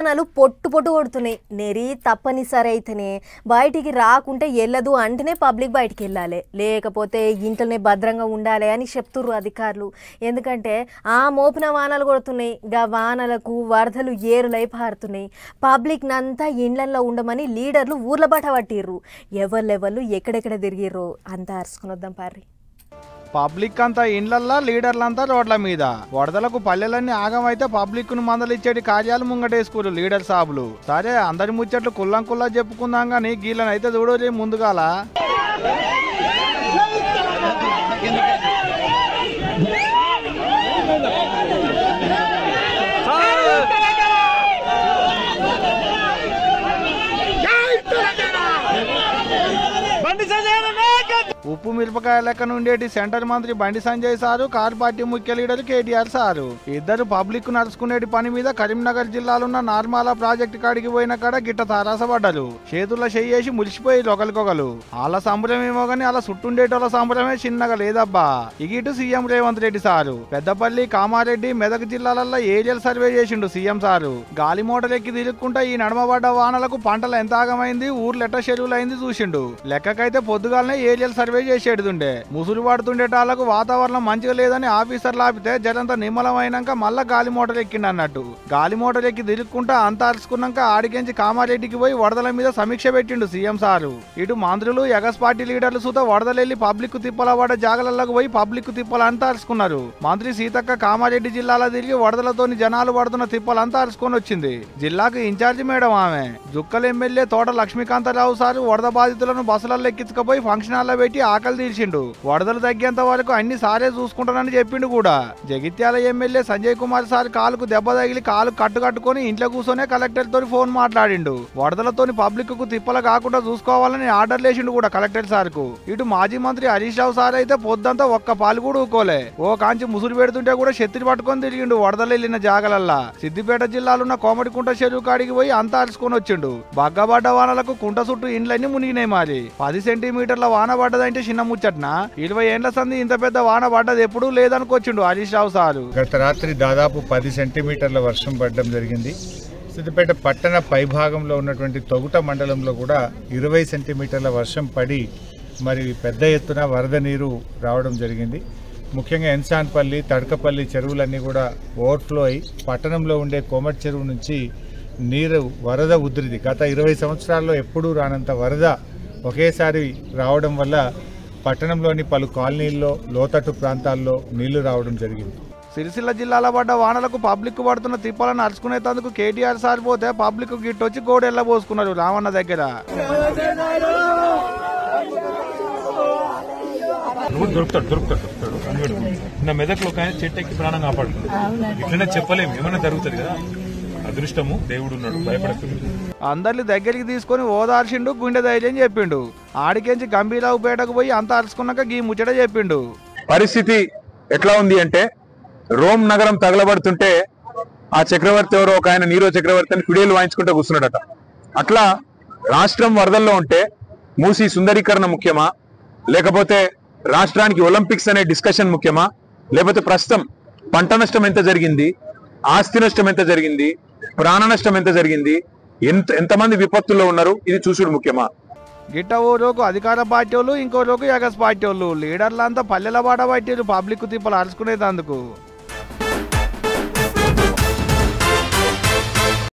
వానలు పొట్టు పొట్టు కొడుతున్నాయి. నెరి తప్పనిసరి అయితేనే బయటికి రాకుంటే వెళ్ళదు అంటేనే పబ్లిక్ బయటికి వెళ్ళాలి, లేకపోతే ఇంట్లోనే భద్రంగా ఉండాలి అని చెప్తుర్రు అధికారులు. ఎందుకంటే ఆ మోపిన వానలు కొడుతున్నాయి, గా వానలకు వరదలు ఏరులై పారుతున్నాయి. పబ్లిక్ నంతా ఇండ్లల్లో ఉండమని లీడర్లు ఊర్ల బట్ట పట్టిర్రు. ఎవరు ఎక్కడెక్కడ తిరిగిర్రు అంతా అరుచుకుని వద్దాం పారి. పబ్లిక్ అంతా ఇండ్లల్లా, లీడర్లంతా రోడ్ల మీద. వరదలకు పల్లెలన్నీ ఆగమైతే పబ్లిక్ ను మందలిచ్చేటి కార్యాలు ముంగటేసుకోరు లీడర్ సాబులు. సరే అందరి ముచ్చట్లు కుల్లా చెప్పుకుందాం గానీ గీళ్ళనైతే చూడలే ముందుగాల. ఉప్పు మిరపకాయ లెక్క నుండేటి సెంటర్ మంత్రి Bandi Sanjay sir, car party ముఖ్య లీడర్ కేటీఆర్ సారు ఇద్దరు పబ్లిక్ నడుచుకునేటి పని మీద కరీంనగర్ జిల్లాలున్న నార్మాల ప్రాజెక్టు కాడికి పోయిన కాడ గిట్ట తారాసపడ్డారు. చేతుల్లో చెయ్యేసి మురిసిపోయి ఒకరికొకరు. వాళ్ళ సంబరమేమో గానీ అలా చుట్టుండేటోళ్ళ సంబరమే చిన్నగా లేదబ్బా. ఇగిటు సీఎం రేవంత్ రెడ్డి సారు పెద్దపల్లి, కామారెడ్డి, మెదక్ జిల్లాలలో ఏరియల్ సర్వే చేసిండు సీఎం సారు. గాలి మోటలెక్కి తిరుగుకుంటా ఈ నడమబడ్డ వానలకు పంటలు ఎంత ఆగమైంది, ఊర్లెట్ట చెరువులైంది చూసిండు. లెక్కకైతే పొద్దుగాలనే ఏరియల్ సర్వే చేసేడుతుండే. ముసురు పడుతుండేటాలకు వాతావరణం మంచిగా లేదని ఆఫీసర్లు ఆపితే జరంతా నిమ్మలమైనాక మళ్ళా గాలి మోటార్ ఎక్కిండి అన్నట్టు. గాలి మోటార్ ఎక్కి తిరుక్కుంటా అంతా అరుచుకున్నాక ఆడికెంచి కామారెడ్డికి పోయి వరదల మీద సమీక్ష పెట్టిండు సీఎం సారు. ఇటు మంత్రులు, ఎగస్ పార్టీ లీడర్లు సుతా వరదలెళ్లి పబ్లిక్ తిప్పల పడ్డ జాగలలోకి పోయి పబ్లిక్ తిప్పలంతా అరుచుకున్నారు. మంత్రి సీతక్క కామారెడ్డి జిల్లాలో తిరిగి వరదలతోని జనాలు పడుతున్న తిప్పలంతా అరుచుకొని వచ్చింది. జిల్లాకు ఇన్ఛార్జి మేడం ఆమె. జుక్కల్ ఎమ్మెల్యే తోట లక్ష్మీకాంతరావు సారు వరద బాధితులను బస్సులలో ఎక్కించుకుపోయి ఫంక్షన్ హాల్లో పెట్టి ఆకలి తీర్చిండు. వరదలు తగ్గేంత వరకు అన్ని సారే చూసుకుంటానని చెప్పిండు కూడా. జగిత్యాల ఎమ్మెల్యే సంజయ్ కుమార్ సార్ కాలుకు దెబ్బ తగిలి కాలు కట్టుకట్టుకుని ఇంట్లో కూర్చొనే కలెక్టర్ తోని ఫోన్ మాట్లాడిండు. వరదలతోని పబ్లిక్ కు తిప్పల కాకుండా చూసుకోవాలని ఆర్డర్ లేచిండు కూడా కలెక్టర్ సార్ కు. ఇటు మాజీ మంత్రి హరీష్ రావు సార్ అయితే పొద్దంతా ఒక్క పాలు కూడా ఊకోలే. ఓ కాంచి ముసురు పెడుతుంటే కూడా శత్రి పట్టుకొని తిరిగిండు వరదలు వెళ్లిన జాగలల్లా. సిద్దిపేట జిల్లాలున్న కోమటికుంట చెరువు కాడికి పోయి అంతా అరుచుకొని వచ్చిండు. బగ్గబడ్డ వానలకు కుంట చుట్టూ ఇండ్లన్నీ మునిగినాయి. మరి 10 సెంటీమీటర్ల వాన పడ్డదంటే చిన్న ముచ్చట్న 20 ఏళ్ల సంది ఇంత పెద్ద వాన పడ్డది ఎప్పుడూ లేదనుకొచ్చిండు హరీష్ రావు సారు. గత రాత్రి దాదాపు 10 సెంటీమీటర్ల వర్షం పడడం జరిగింది. సిద్దిపేట పట్టణ పైభాగంలో ఉన్నటువంటి తొగుట మండలంలో కూడా 20 సెంటీమీటర్ల వర్షం పడి మరి పెద్ద ఎత్తున వరద నీరు రావడం జరిగింది. ముఖ్యంగా ఎన్సాన్పల్లి, తడకపల్లి చెరువులన్నీ కూడా ఓవర్ఫ్లో అయి పట్టణంలో ఉండే కోమటి చెరువు నుంచి నీరు వరద ఉధృతి గత 20 సంవత్సరాల్లో ఎప్పుడూ రానంత వరద ఒకేసారి రావడం వల్ల పట్టణంలోని పలు కాలనీల్లో, లోతట్టు ప్రాంతాల్లో నీళ్లు రావడం జరిగింది. సిరిసిల్ల జిల్లాలో పడ్డ వానలకు పబ్లిక్ పడుతున్న తిప్పలను అరుచుకునేందుకు కేటీఆర్ సార్ పోతే పబ్లిక్ గిట్టొచ్చి గోడు ఎల్లబోసుకున్నారు రావన్న దగ్గర. మెదక్లో చెట్టు ఎక్కి ప్రాణం కాపాడుతుంది. ఇట్లనే చెప్పలేము, ఏమైనా జరుగుతుంది కదా. అదృష్టము దేవుడు ఉన్నాడు, భయపడకుండా అందరిని దగ్గరికి తీసుకుని ఓదార్చిండు, గుండె ధైర్యం చెప్పిండు. ఆడికెంచి గంభీరావుపేటకు పోయి అంతా అరుచుకున్నాక గీ ముచ్చట చెప్పిండు. పరిస్థితి ఎట్లా ఉంది అంటే రోమ్ నగరం తగలబడుతుంటే ఆ చక్రవర్తి ఎవరో ఒక ఆయన నీరో చక్రవర్తి అని పిడియలు వాయించుకుంటూ కూర్చున్నాడట. అట్లా రాష్ట్రం వరదల్లో ఉంటే మూసి సుందరీకరణ ముఖ్యమా, లేకపోతే రాష్ట్రానికి ఒలింపిక్స్ అనే డిస్కషన్ ముఖ్యమా, లేకపోతే ప్రస్తుతం పంట నష్టం ఎంత జరిగింది, ఆస్తి నష్టం ఎంత జరిగింది, ప్రాణ నష్టం ఎంత జరిగింది, ఎంతమంది విపత్తుల్లో ఉన్నారు, ఇది చూసుడు ముఖ్యమా? గిట్ట ఓ రోజు అధికార పార్టీ వాళ్ళు, ఇంకో రోజు ఎగస్ పార్టీ వాళ్ళు లీడర్లంతా పల్లెల బాట పట్టిరు పబ్లిక్ తిప్పలు అరుచుకునేందుకు.